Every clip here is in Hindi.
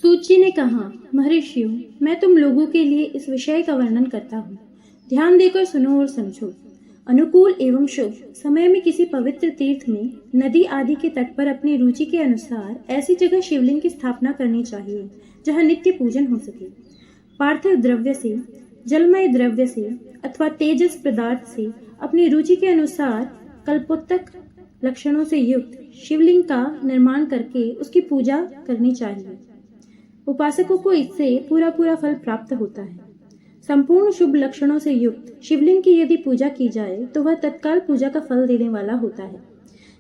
सूची ने कहा, महर्षियों, मैं तुम लोगों के लिए इस विषय का वर्णन करता हूँ। ध्यान देकर सुनो और समझो। अनुकूल एवं शुभ समय में किसी पवित्र तीर्थ में, नदी आदि के तट पर अपनी रुचि के अनुसार ऐसी जगह शिवलिंग की स्थापना करनी चाहिए जहाँ नित्य पूजन हो सके। पार्थिव द्रव्य से, जलमय द्रव्य से अथवा तेजस पदार्थ से अपनी रुचि के अनुसार कल्पोत्तक लक्षणों से युक्त शिवलिंग का निर्माण करके उसकी पूजा करनी चाहिए। उपासकों को इससे पूरा पूरा फल प्राप्त होता है। संपूर्ण शुभ लक्षणों से युक्त शिवलिंग की यदि पूजा की जाए तो वह तत्काल पूजा का फल देने वाला होता है।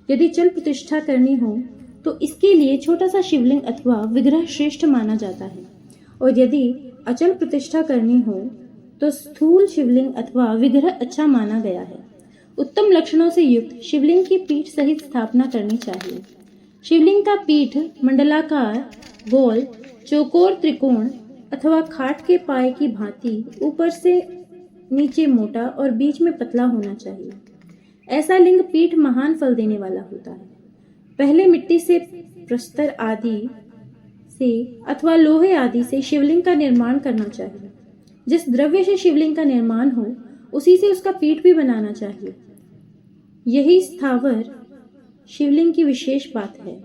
यदि चल प्रतिष्ठा करनी हो तो इसके लिए छोटा सा शिवलिंग अथवा विग्रह श्रेष्ठ माना जाता है, और यदि अचल प्रतिष्ठा करनी हो तो स्थूल शिवलिंग अथवा विग्रह अच्छा माना गया है। उत्तम लक्षणों से युक्त शिवलिंग की पीठ सहित स्थापना करनी चाहिए। शिवलिंग का पीठ मंडलाकार, गोल, चौकोर, त्रिकोण अथवा खाट के पाए की भांति ऊपर से नीचे मोटा और बीच में पतला होना चाहिए। ऐसा लिंग पीठ महान फल देने वाला होता है। पहले मिट्टी से, प्रस्तर आदि से अथवा लोहे आदि से शिवलिंग का निर्माण करना चाहिए। जिस द्रव्य से शिवलिंग का निर्माण हो उसी से उसका पीठ भी बनाना चाहिए। यही स्थावर शिवलिंग की विशेष बात है।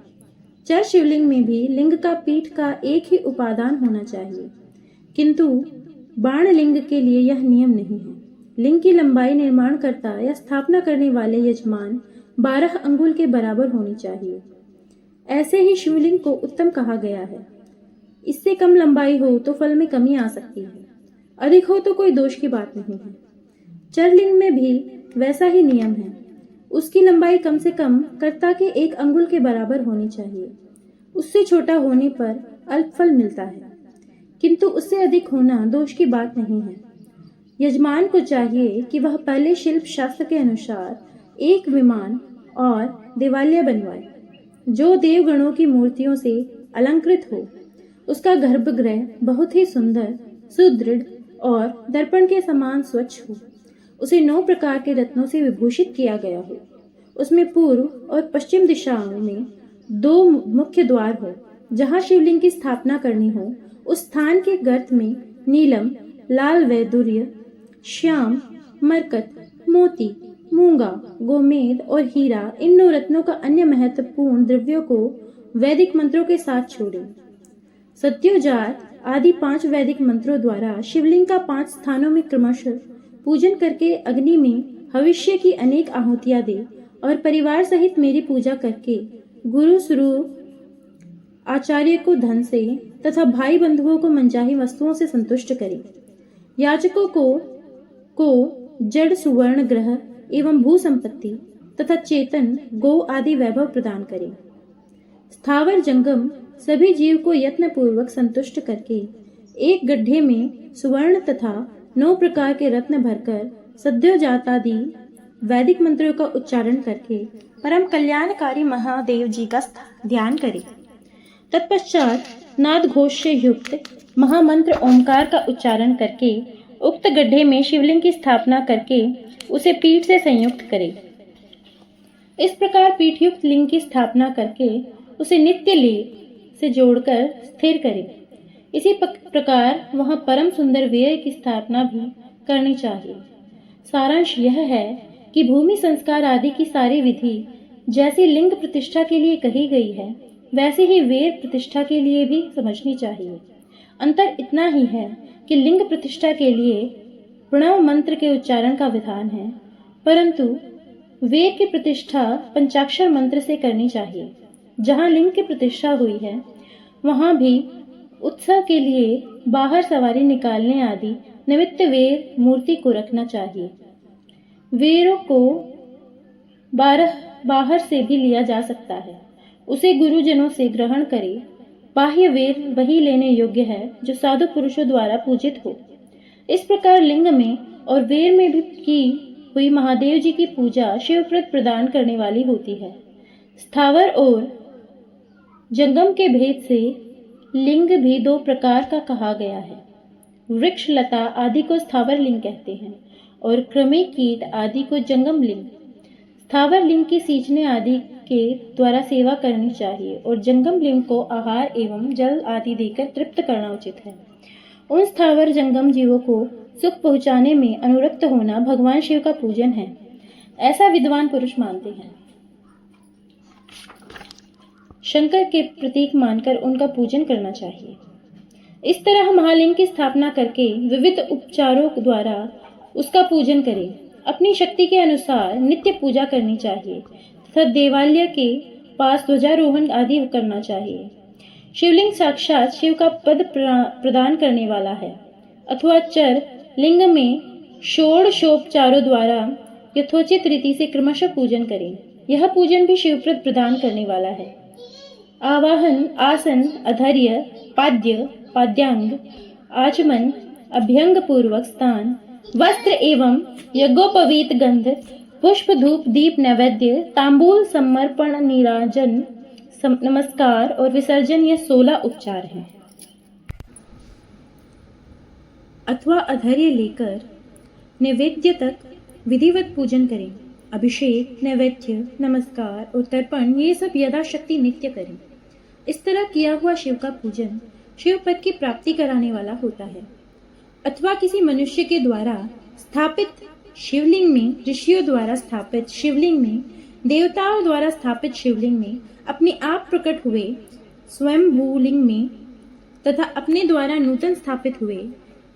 चर शिवलिंग में भी लिंग का पीठ का एक ही उपादान होना चाहिए, किंतु बाण लिंग के लिए यह नियम नहीं है। लिंग की लंबाई निर्माणकर्ता या स्थापना करने वाले यजमान 12 अंगुल के बराबर होनी चाहिए। ऐसे ही शिवलिंग को उत्तम कहा गया है। इससे कम लंबाई हो तो फल में कमी आ सकती है, अधिक हो तो कोई दोष की बात नहीं है। चरलिंग में भी वैसा ही नियम है। उसकी लंबाई कम से कम कर्ता के 1 अंगुल के बराबर होनी चाहिए। उससे छोटा होने पर अल्प फल मिलता है, किंतु उससे अधिक होना दोष की बात नहीं है। यजमान को चाहिए कि वह पहले शिल्प शास्त्र के अनुसार एक विमान और देवालय बनवाए जो देवगणों की मूर्तियों से अलंकृत हो। उसका गर्भगृह बहुत ही सुंदर, सुदृढ़ और दर्पण के समान स्वच्छ हो। उसे 9 प्रकार के रत्नों से विभूषित किया गया हो। उसमें पूर्व और पश्चिम दिशाओं में 2 मुख्य द्वार हो। जहाँ शिवलिंग की स्थापना करनी हो उस स्थान के गर्त में नीलम, लाल वैदुर्य, श्याम, मरकत, मोती, मूंगा, गोमेद और हीरा, इन 9 रत्नों का अन्य महत्वपूर्ण द्रव्यों को वैदिक मंत्रों के साथ छोड़ें। सत्योजात आदि 5 वैदिक मंत्रों द्वारा शिवलिंग का 5 स्थानों में क्रमशः पूजन करके अग्नि में भविष्य की अनेक आहुतियां दे और परिवार सहित मेरी पूजा करके गुरु स्वरूप आचार्य को धन से तथा भाई बंधुओं को मनचाही वस्तुओं से संतुष्ट करे। याचकों को जड़ सुवर्ण ग्रह एवं भू संपत्ति तथा चेतन गो आदि वैभव प्रदान करे। स्थावर जंगम सभी जीव को यत्न पूर्वक संतुष्ट करके एक गड्ढे में सुवर्ण तथा 9 प्रकार के रत्न भरकर सद्योजातादि वैदिक मंत्रों का उच्चारण करके परम कल्याणकारी महादेव जी का ध्यान करें। तत्पश्चात नाद घोष से युक्त महामंत्र ओंकार का उच्चारण करके उक्त गड्ढे में शिवलिंग की स्थापना करके उसे पीठ से संयुक्त करें। इस प्रकार पीठ युक्त लिंग की स्थापना करके उसे नित्य लेप से जोड़कर स्थिर करें। इसी प्रकार वहां परम सुंदर वीर्य की स्थापना भी करनी चाहिए। सारांश यह है कि भूमि संस्कार आदि की सारी विधि जैसी लिंग प्रतिष्ठा के लिए कही गई है वैसे ही वेद प्रतिष्ठा के लिए भी समझनी चाहिए। अंतर इतना ही है कि लिंग प्रतिष्ठा के लिए प्रणव मंत्र के उच्चारण का विधान है, परंतु वेद की प्रतिष्ठा पंचाक्षर मंत्र से करनी चाहिए। जहाँ लिंग की प्रतिष्ठा हुई है वहाँ भी उत्सव के लिए बाहर सवारी निकालने आदि निमित्त वेद मूर्ति को रखना चाहिए। वेरों को बाहर से भी लिया जा सकता है, उसे गुरुजनों से ग्रहण करे। बाह्य वेर वही लेने योग्य है जो साधु पुरुषों द्वारा पूजित हो। इस प्रकार लिंग में और वेर में भी की हुई महादेव जी की पूजा शिवप्रद प्रदान करने वाली होती है। स्थावर और जंगम के भेद से लिंग भी 2 प्रकार का कहा गया है। वृक्ष लता आदि को स्थावर लिंग कहते हैं और कृमि कीट आदि को जंगम लिंग। स्थावर लिंग की सींचने आदि के द्वारा सेवा करनी चाहिए और जंगम लिंग को आहार एवं जल आदि देकर तृप्त करना उचित है। उन स्थावर जंगम जीवों को सुख पहुंचाने में अनुरक्त होना भगवान शिव का पूजन है, ऐसा विद्वान पुरुष मानते हैं। शंकर के प्रतीक मानकर उनका पूजन करना चाहिए। इस तरह महालिंग की स्थापना करके विविध उपचारों द्वारा उसका पूजन करें। अपनी शक्ति के अनुसार नित्य पूजा करनी चाहिए तथा देवालय के पास ध्वजारोहण आदि करना चाहिए। शिवलिंग साक्षात शिव का पद प्रदान करने वाला है अथवा चर लिंग में षोडशोपचारों द्वारा यथोचित रीति से क्रमशः पूजन करें। यह पूजन भी शिवप्रद प्रदान करने वाला है। आवाहन, आसन, अधर्य, पाद्य, पाद्यांग, आचमन, अभ्यंग पूर्वक स्थान, वस्त्र एवं यज्ञोपवीत गंध, पुष्प, धूप, दीप, नैवेद्य, तांबूल, समर्पण, नीराजन, नमस्कार और विसर्जन, ये 16 उपचार हैं। अथवा अधर्य लेकर नैवेद्य तक विधिवत पूजन करें। अभिषेक, नैवेद्य, नमस्कार और तर्पण ये सब यथाशक्ति नित्य करें। इस तरह किया हुआ शिव का पूजन शिव पद की प्राप्ति कराने वाला होता है। अथवा किसी मनुष्य के द्वारा स्थापित शिवलिंग में, ऋषियों द्वारा स्थापित शिवलिंग में, देवताओं द्वारा स्थापित शिवलिंग में, अपने आप प्रकट हुए स्वयंभूलिंग में तथा अपने द्वारा नूतन स्थापित हुए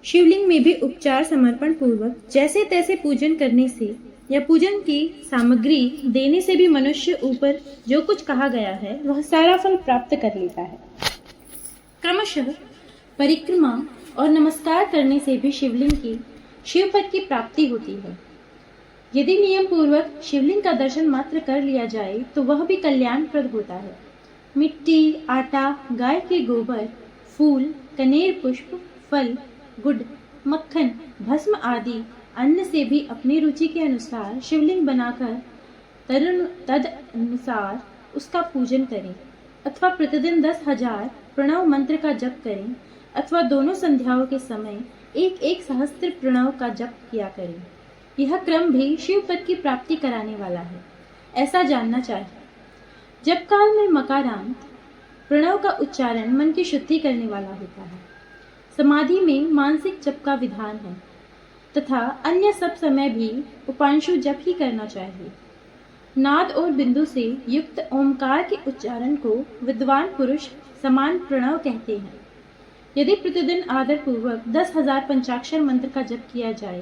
शिवलिंग में भी उपचार समर्पण पूर्वक जैसे तैसे पूजन करने से या पूजन की सामग्री देने से भी मनुष्य ऊपर जो कुछ कहा गया है वह सारा फल प्राप्त कर लेता है। क्रमशः परिक्रमा और नमस्कार करने से भी शिवलिंग की शिव पद की प्राप्ति होती है। यदि नियम पूर्वक शिवलिंग का दर्शन मात्र कर लिया जाए तो वह भी कल्याणप्रद होता है। मिट्टी, आटा, गाय के गोबर, फूल, कनेर पुष्प, फल, गुड़, मक्खन, भस्म आदि अन्न से भी अपनी रुचि के अनुसार शिवलिंग बनाकर तद अनुसार उसका पूजन करें अथवा प्रतिदिन 10,000 प्रणव मंत्र का जप करें अथवा दोनों संध्याओं के समय 1-1 सहस्त्र प्रणव का जप किया करें। यह क्रम भी शिव पद की प्राप्ति कराने वाला है, ऐसा जानना चाहिए। जप काल में मकारांत प्रणव का उच्चारण मन की शुद्धि करने वाला होता है। समाधि में मानसिक जप का विधान है तथा अन्य सब समय भी उपांशु जप ही करना चाहिए। नाद और बिंदु से युक्त ओंकार के उच्चारण को विद्वान पुरुष समान प्रणव कहते हैं। यदि प्रतिदिन आदर पूर्वक 10,000 पंचाक्षर मंत्र का जप किया जाए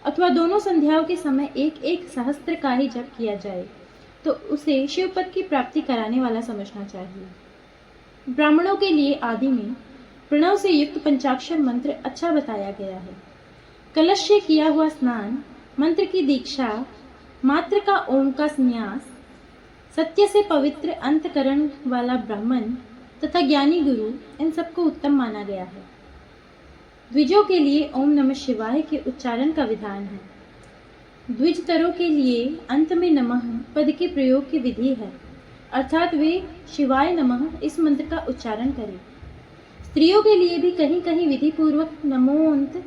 अथवा दोनों संध्याओं के समय 1-1 सहस्त्र का ही जप किया जाए तो उसे शिव पद की प्राप्ति कराने वाला समझना चाहिए। ब्राह्मणों के लिए आदि में प्रणव से युक्त पंचाक्षर मंत्र अच्छा बताया गया है। कलश से किया हुआ स्नान, मंत्र की दीक्षा, मात्र का ओम का संन्यास, सत्य से पवित्र अंतकरण वाला ब्राह्मण तथा ज्ञानी गुरु, इन सबको उत्तम माना गया है। द्विजों के लिए ओम नमः शिवाय के उच्चारण का विधान है। द्विजतरों के लिए अंत में नमः पद के प्रयोग की विधि है, अर्थात वे शिवाय नमः इस मंत्र का उच्चारण करें। स्त्रियों के लिए भी कहीं कहीं विधि पूर्वक नमोंत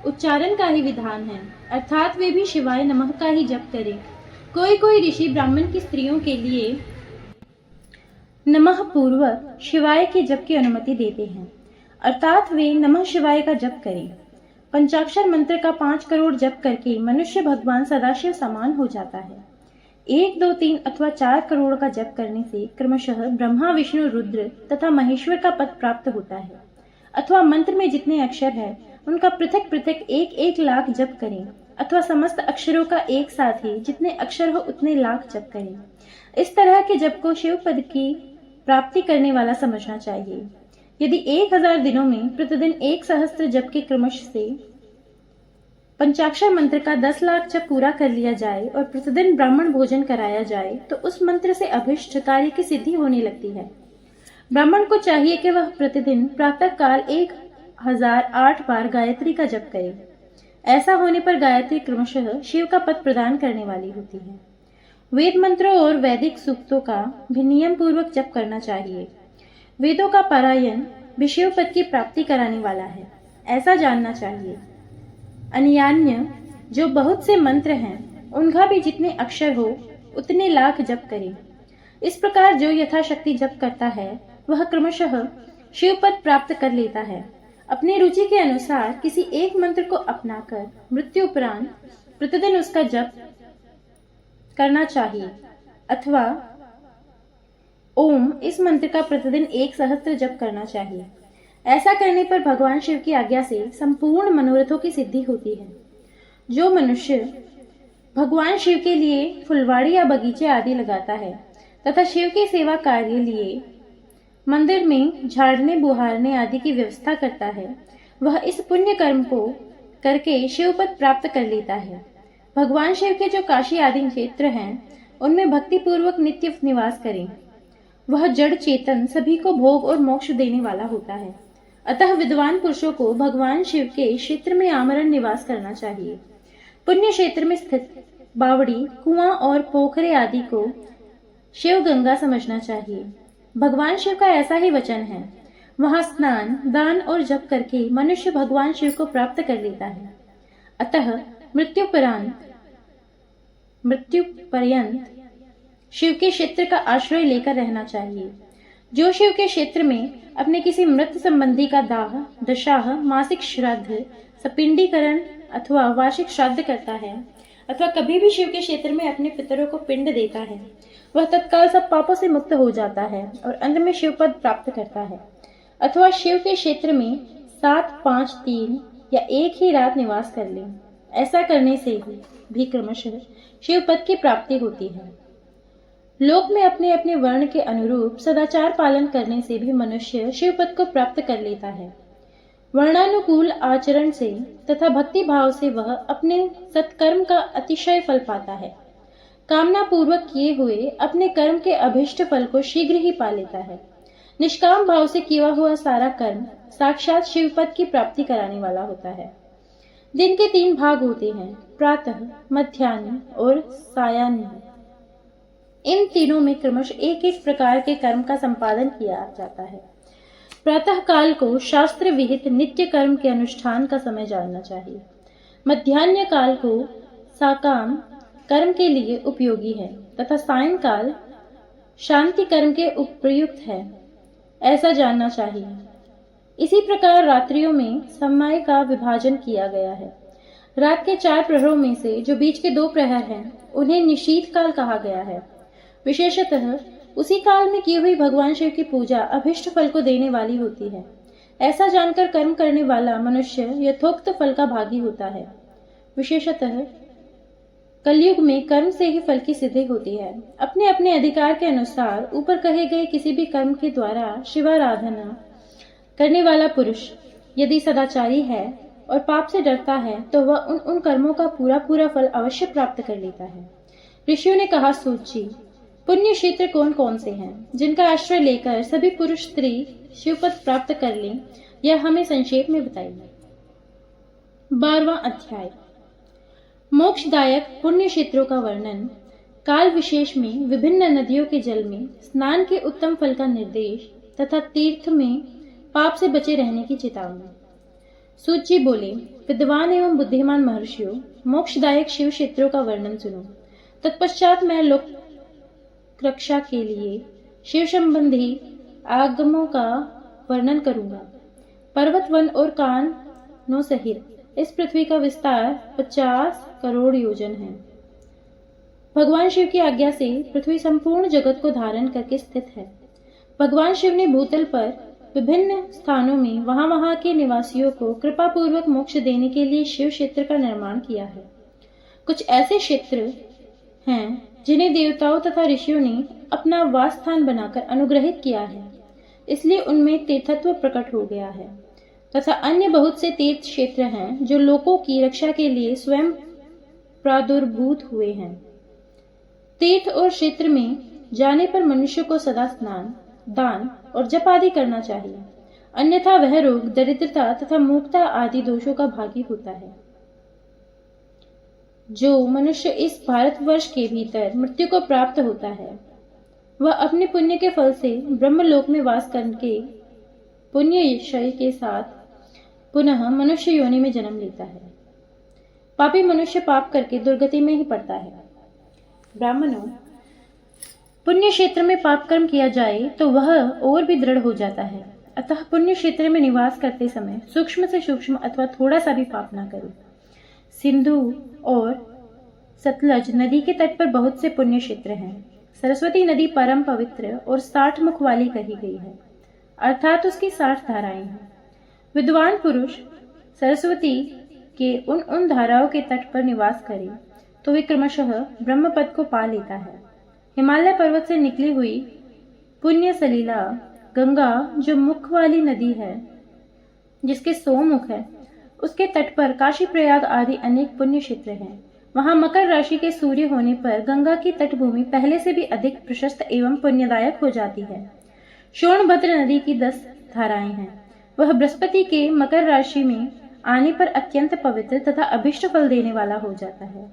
उच्चारण का ही विधान है, अर्थात वे भी शिवाय नमः का ही जप करें। कोई कोई ऋषि ब्राह्मण की स्त्रियों के लिए नमः पूर्वक शिवाय के जप की अनुमति देते हैं, अर्थात वे नमः शिवाय का जप करें। पंचाक्षर मंत्र का 5 करोड़ जप करके मनुष्य भगवान सदाशिव समान हो जाता है। 1, 2, 3 अथवा 4 करोड़ का जप करने से क्रमशः ब्रह्मा, विष्णु, रुद्र तथा महेश्वर का पद प्राप्त होता है। अथवा मंत्र में जितने अक्षर है उनका पृथक पृथक 1-1 लाख जप करें अथवा समस्त अक्षरों का एक साथ ही जितने अक्षर हो उतने लाख जप करें। इस तरह के जप को शिव पद की प्राप्ति करने वाला समझना चाहिए। यदि 1000 दिनों में प्रतिदिन 1 सहस्त्र जप के क्रमश से पंचाक्षर मंत्र का 10 लाख जप पूरा कर लिया जाए और प्रतिदिन ब्राह्मण भोजन कराया जाए तो उस मंत्र से अभिष्ट कार्य की सिद्धि होने लगती है। ब्राह्मण को चाहिए कि वह प्रतिदिन प्रातः काल 1008 बार गायत्री का जप करे। ऐसा होने पर गायत्री क्रमशः शिव का पद प्रदान करने वाली होती है। वेद मंत्रों और वैदिक सूक्तों का भी नियम पूर्वक जप करना चाहिए। वेदों का पारायण भी शिव पद की प्राप्ति कराने वाला है, ऐसा जानना चाहिए। अन्यान्य जो बहुत से मंत्र हैं उनका भी जितने अक्षर हो उतने लाख जप करे। इस प्रकार जो यथाशक्ति जप करता है वह क्रमशः शिव पद प्राप्त कर लेता है। अपनी रुचि के अनुसार किसी एक मंत्र को अपनाकर मृत्यु उपरांत प्रतिदिन उसका जप करना चाहिए, अथवा ओम इस मंत्र का प्रतिदिन 1 सहस्त्र जप करना चाहिए। ऐसा करने पर भगवान शिव की आज्ञा से संपूर्ण मनोरथों की सिद्धि होती है। जो मनुष्य भगवान शिव के लिए फुलवाड़ी या बगीचे आदि लगाता है तथा शिव की सेवा कार्य लिए मंदिर में झाड़ने बुहारने आदि की व्यवस्था करता है, वह इस पुण्य कर्म को करके शिव पद प्राप्त कर लेता है। भगवान शिव के जो काशी आदि क्षेत्र हैं, उनमें भक्ति पूर्वक नित्य निवास करें। वह जड़ चेतन सभी को भोग और मोक्ष देने वाला होता है। अतः विद्वान पुरुषों को भगवान शिव के क्षेत्र में आमरण निवास करना चाहिए। पुण्य क्षेत्र में स्थित बावड़ी, कुआं और पोखरे आदि को शिव गंगा समझना चाहिए। भगवान शिव का ऐसा ही वचन है, वहां स्नान, दान और जप करके मनुष्य भगवान शिव को प्राप्त कर लेता है। अतः मृत्यु पर्यंत शिव के क्षेत्र का आश्रय लेकर रहना चाहिए। जो शिव के क्षेत्र में अपने किसी मृत संबंधी का दाह, दशाह, मासिक श्राद्ध, सपिंडीकरण अथवा वार्षिक श्राद्ध करता है, अथवा कभी भी शिव के क्षेत्र में अपने पितरों को पिंड देता है, वह तत्काल सब पापों से मुक्त हो जाता है और अंत में शिव पद प्राप्त करता है। अथवा शिव के क्षेत्र में 7, 5, 3 या एक ही रात निवास कर ले। ऐसा करने से भी क्रमशः शिव पद की प्राप्ति होती है। लोक में अपने अपने वर्ण के अनुरूप सदाचार पालन करने से भी मनुष्य शिव पद को प्राप्त कर लेता है। वर्णानुकूल आचरण से तथा भक्ति भाव से वह अपने सत्कर्म का अतिशय फल पाता है। कामना पूर्वक किए हुए अपने कर्म के अभिष्ट फल को शीघ्र ही पा लेता है। निष्काम भाव से किया हुआ सारा कर्म साक्षात शिव पद की प्राप्ति कराने वाला होता है। दिन के 3 भाग होते हैं, प्रातः, मध्याह्न और सायाह्न। इन तीनों में क्रमशः एक एक प्रकार के कर्म का संपादन किया जाता है। प्रातः काल को शास्त्र विहित नित्य कर्म के अनुष्ठान का समय जानना चाहिए। मध्याह्न काल को साकाम कर्म के लिए उपयोगी है तथा सायंकाल शांति कर्म के उपयुक्त है, ऐसा जानना चाहिए। इसी प्रकार रात्रियों में समय का विभाजन किया गया है। रात के 4 प्रहरों में से जो बीच के 2 प्रहर हैं, उन्हें निशीथ काल कहा गया है। विशेषतः उसी काल में की हुई भगवान शिव की पूजा अभिष्ट फल को देने वाली होती है। ऐसा जानकर कर्म करने वाला मनुष्य यथोक्त फल का भागी होता है। विशेषतः कलयुग में कर्म से ही फल की सिद्धि होती है। अपने अपने अधिकार के अनुसार ऊपर कहे गए किसी भी कर्म के द्वारा शिवाराधना करने वाला पुरुष यदि सदाचारी है और पाप से डरता है, तो वह उन कर्मों का पूरा फल अवश्य प्राप्त कर लेता है। ऋषियों ने कहा, सूत जी, पुण्य क्षेत्र कौन कौन से हैं जिनका आश्रय लेकर सभी पुरुष स्त्री शिवपद प्राप्त कर लें, यह हमें संक्षेप में बताइए। 12वां अध्याय मोक्षदायक पुण्य क्षेत्रों का वर्णन। काल विशेष में विभिन्न नदियों के जल में स्नान के उत्तम फल का निर्देश तथा तीर्थ में पाप से बचे रहने की चेतावनी। सूत जी बोले, विद्वान एवं बुद्धिमान महर्षियों, मोक्षदायक शिव क्षेत्रों का वर्णन सुनो। तत्पश्चात मैं लोक रक्षा के लिए शिव संबंधी आगमों का वर्णन करूंगा। पर्वत, वन और कानों सहित इस पृथ्वी का विस्तार 50 करोड़ योजन है। भगवान शिव की आज्ञा से पृथ्वी संपूर्ण जगत को धारण करके स्थित है। भगवान शिव ने भूतल पर विभिन्न स्थानों में वहां के निवासियों को कृपा पूर्वक मोक्ष देने के लिए शिव क्षेत्र का निर्माण किया है। कुछ ऐसे क्षेत्र हैं जिन्हें देवताओं तथा ऋषियों ने अपना वास स्थान बनाकर अनुग्रहित किया है, इसलिए उनमें तीर्थत्व प्रकट हो गया है। तथा अन्य बहुत से तीर्थ क्षेत्र हैं जो लोगों की रक्षा के लिए स्वयं प्रादुर्भूत हुए हैं। तीर्थ और क्षेत्र में जाने पर मनुष्य को सदा स्नान, दान और जप आदि करना चाहिए, अन्यथा वह रोग, दरिद्रता तथा मूर्खता आदि दोषों का भागी होता है। जो मनुष्य इस भारतवर्ष के भीतर मृत्यु को प्राप्त होता है, वह अपने पुण्य के फल से ब्रह्मलोक में वास करके पुण्य क्षय के साथ पुनः मनुष्य योनि में जन्म लेता है। पापी मनुष्य पाप करके दुर्गति में ही पड़ता है। ब्राह्मणों, पुण्य क्षेत्र में पाप कर्म किया जाए तो वह और भी दृढ़ हो जाता है। अतः पुण्य क्षेत्र में निवास करते समय सूक्ष्म से सूक्ष्म अथवा थोड़ा सा भी पाप न करें। सिंधु और सतलज नदी के तट पर बहुत से पुण्य क्षेत्र हैं। सरस्वती नदी परम पवित्र और 60 मुख वाली कही गई है, अर्थात उसकी 60 धाराएं हैं। विद्वान पुरुष सरस्वती के उन धाराओं के तट पर निवास करे तो वे क्रमशः ब्रह्म पद को पा लेता है। हिमालय पर्वत से निकली हुई पुण्य सलीला गंगा, जो मुख वाली नदी है, जिसके 100 मुख है, उसके तट पर काशी प्रयाग आदि अनेक पुण्य क्षेत्र हैं। वहां मकर राशि के सूर्य होने पर गंगा की तटभूमि पहले से भी अधिक प्रशस्त एवं पुण्यदायक हो जाती है। सोनभद्र नदी की 10 धाराएं हैं। वह बृहस्पति के मकर राशि में आने पर अत्यंत पवित्र तथा अभिष्ट फल देने वाला हो जाता है।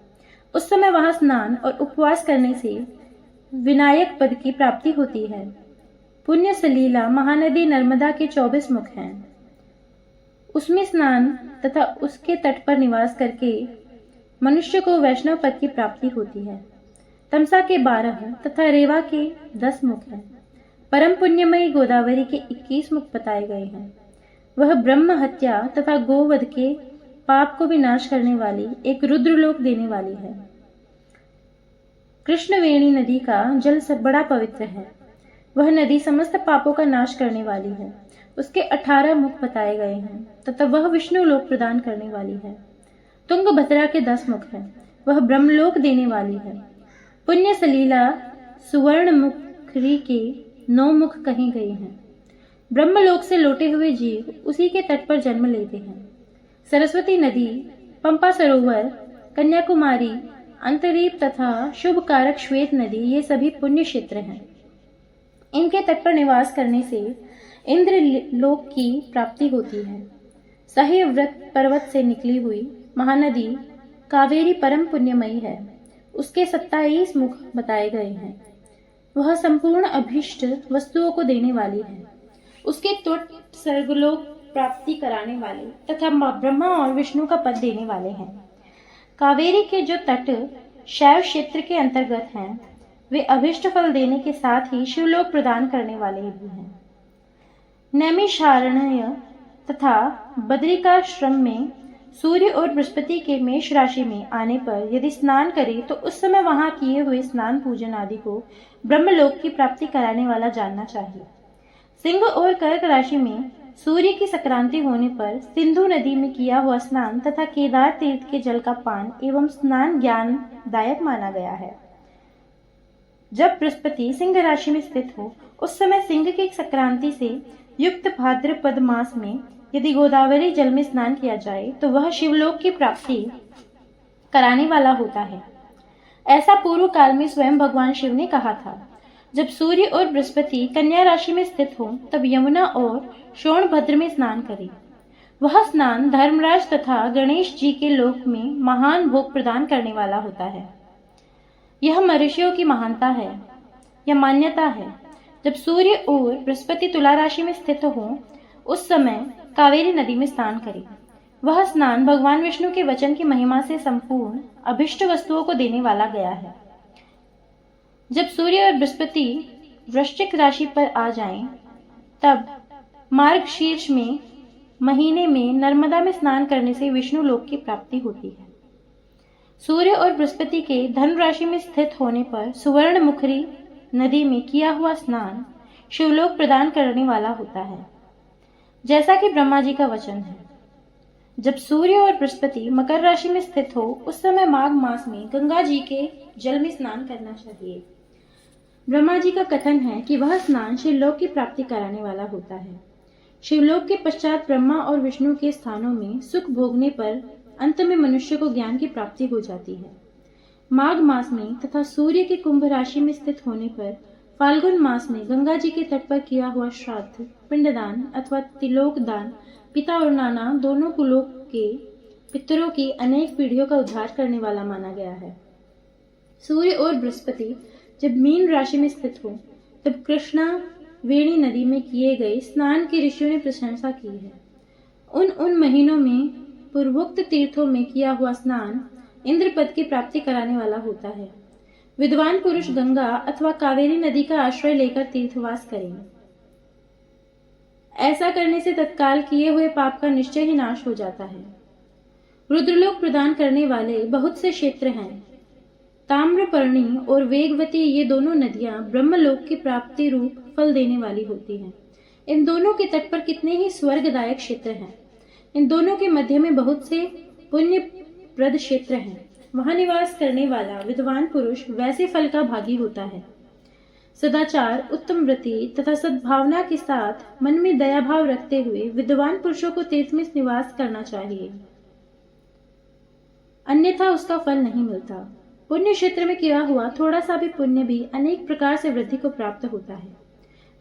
उस समय वहां स्नान और उपवास करने से विनायक पद की प्राप्ति होती है। पुण्य सलीला महानदी नर्मदा के 24 मुख हैं। उसमें स्नान तथा उसके तट पर निवास करके मनुष्य को वैष्णव पद की प्राप्ति होती है। तमसा के 12 तथा रेवा के 10 मुख हैं। परम पुण्यमयी गोदावरी के 21 मुख बताए गए हैं। वह ब्रह्म हत्या तथा गोवध के पाप को विनाश करने वाली एक रुद्रलोक देने वाली है। कृष्णवेणी नदी का जल सब बड़ा पवित्र है। वह नदी समस्त पापों का नाश करने वाली है। उसके 18 मुख बताए गए हैं तथा वह विष्णु लोक प्रदान करने वाली है। तुंगभद्रा के 10 मुख हैं। वह ब्रह्मलोक देने वाली है। पुण्य सलीला सुवर्ण मुखरी के 9 मुख कही गई हैं। ब्रह्मलोक से लौटे हुए जीव उसी के तट पर जन्म लेते हैं। सरस्वती नदी, पंपा सरोवर, कन्याकुमारी, अंतरीप तथा शुभ कारक श्वेत नदी, ये सभी पुण्य क्षेत्र हैं। इनके तट पर निवास करने से इंद्र लोक की प्राप्ति होती है। सह्यव्रत पर्वत से निकली हुई महानदी कावेरी परम पुण्यमयी है। उसके 27 मुख बताए गए हैं। वह संपूर्ण अभीष्ट वस्तुओं को देने वाली है। उसके तट स्वर्गलोक प्राप्ति कराने वाले तथा ब्रह्मा और विष्णु का पद देने वाले हैं। कावेरी के जो तट शैव क्षेत्र के अंतर्गत हैं, वे अभिष्ट फल देने के साथ ही शिवलोक प्रदान करने वाले भी हैं। नैमिषारण्य तथा बद्रिकाश्रम में सूर्य और बृहस्पति के मेष राशि में आने पर यदि स्नान करे तो उस समय वहां किए हुए स्नान पूजन आदि को ब्रह्मलोक की प्राप्ति कराने वाला जानना चाहिए। सिंह और कर्क राशि में सूर्य की संक्रांति होने पर सिंधु नदी में किया हुआ स्नान तथा केदार तीर्थ के जल का पान एवं स्नान ज्ञानदायक माना गया है। जब बृहस्पति सिंह राशि में स्थित हो उस समय सिंह की संक्रांति से युक्त भाद्रपद मास में यदि गोदावरी जल में स्नान किया जाए तो वह शिवलोक की प्राप्ति कराने वाला होता है। ऐसा पूर्व काल में स्वयं भगवान शिव ने कहा था। जब सूर्य और बृहस्पति कन्या राशि में स्थित हो तब यमुना और सोनभद्र में स्नान करें। वह स्नान धर्मराज तथा गणेश जी के लोक में महान भोग प्रदान करने वाला होता है। यह महर्षियों की महानता है या मान्यता है। जब सूर्य और बृहस्पति तुला राशि में स्थित हो उस समय कावेरी नदी में स्नान करें। वह स्नान भगवान विष्णु के वचन की महिमा से संपूर्ण अभिष्ट वस्तुओं को देने वाला गया है। जब सूर्य और बृहस्पति वृश्चिक राशि पर आ जाएं, तब मार्गशीर्ष में महीने में नर्मदा में स्नान करने से विष्णु लोक की प्राप्ति होती है। सूर्य और बृहस्पति के धनु राशि में स्थित होने पर सुवर्ण मुखरी नदी में किया हुआ स्नान शिवलोक प्रदान करने वाला होता है, जैसा कि ब्रह्मा जी का वचन है। जब सूर्य और बृहस्पति मकर राशि में स्थित हो उस समय माघ मास में गंगा जी के जल में स्नान करना चाहिए। ब्रह्मा जी का कथन है कि वह स्नान शिवलोक की प्राप्ति कराने वाला होता है। शिवलोक के पश्चात ब्रह्मा और विष्णु के स्थानों में सुख भोगने पर अंत में मनुष्य को ज्ञान की प्राप्ति हो जाती है। माघ मास में तथा सूर्य के कुंभ राशि में स्थित होने पर फाल्गुन मास में गंगा जी के तट पर किया हुआ श्राद्ध, पिंडदान अथवा तिलोक दान पिता और नाना दोनों कुलों के पितरों की अनेक पीढ़ियों का उद्धार करने वाला माना गया है। सूर्य और बृहस्पति जब मीन राशि में स्थित हो तब कृष्णा वेणी नदी में किए गए स्नान की ऋषियों ने प्रशंसा की है। उन महीनों में पूर्वोक्त तीर्थों में किया हुआ स्नान इंद्र पद की प्राप्ति कराने वाला होता है। विद्वान पुरुष गंगा अथवा कावेरी नदी का आश्रय लेकर तीर्थवास करें। ऐसा करने से तत्काल किए हुए पाप का निश्चय ही नाश हो जाता है। रुद्रलोक प्रदान करने वाले बहुत से क्षेत्र हैं। ताम्रपर्णी और वेगवती ये दोनों नदियां ब्रह्मलोक की प्राप्ति रूप फल देने वाली होती हैं। इन दोनों के तट पर कितने ही स्वर्गदायक क्षेत्र हैं। इन दोनों के मध्य में बहुत से पुण्यप्रद क्षेत्र हैं। वहां निवास करने वाला विद्वान पुरुष वैसे फल का भागी होता है। सदाचार, उत्तम व्रति तथा सद्भावना के साथ मन में दया भाव रखते हुए विद्वान पुरुषों को तीर्थ में निवास करना चाहिए, अन्यथा उसका फल नहीं मिलता। पुण्य क्षेत्र में किया हुआ थोड़ा सा भी पुण्य भी अनेक प्रकार से वृद्धि को प्राप्त होता है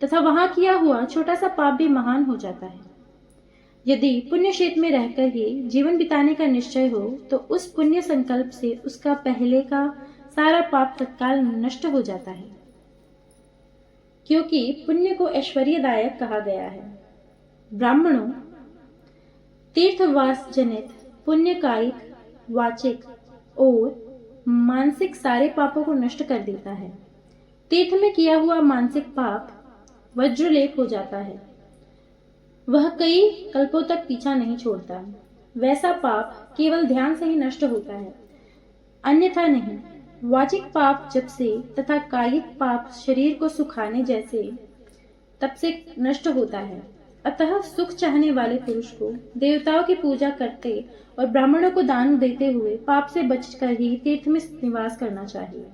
तथा वहां किया हुआ छोटा सा पाप भी महान हो जाता है। यदि पुण्य क्षेत्र में रहकर ही जीवन बिताने का निश्चय हो तो उस पुण्य संकल्प से उसका पहले का सारा पाप तत्काल नष्ट हो जाता है, क्योंकि पुण्य को ऐश्वर्यदायक कहा गया है। ब्राह्मणों, तीर्थवास जनित पुण्य कायिक, वाचिक और मानसिक सारे पापों को नष्ट कर देता है। तीर्थ में किया हुआ मानसिक पाप वज्रलेप हो जाता है, वह कई कल्पों तक पीछा नहीं छोड़ता। वैसा पाप केवल ध्यान से ही नष्ट होता है, अन्यथा नहीं। वाचिक पाप जब से तथा कायिक पाप शरीर को सुखाने जैसे तब से नष्ट होता है। अतः सुख चाहने वाले पुरुष को देवताओं की पूजा करते और ब्राह्मणों को दान देते हुए पाप से बचकर ही तीर्थ में निवास करना चाहिए।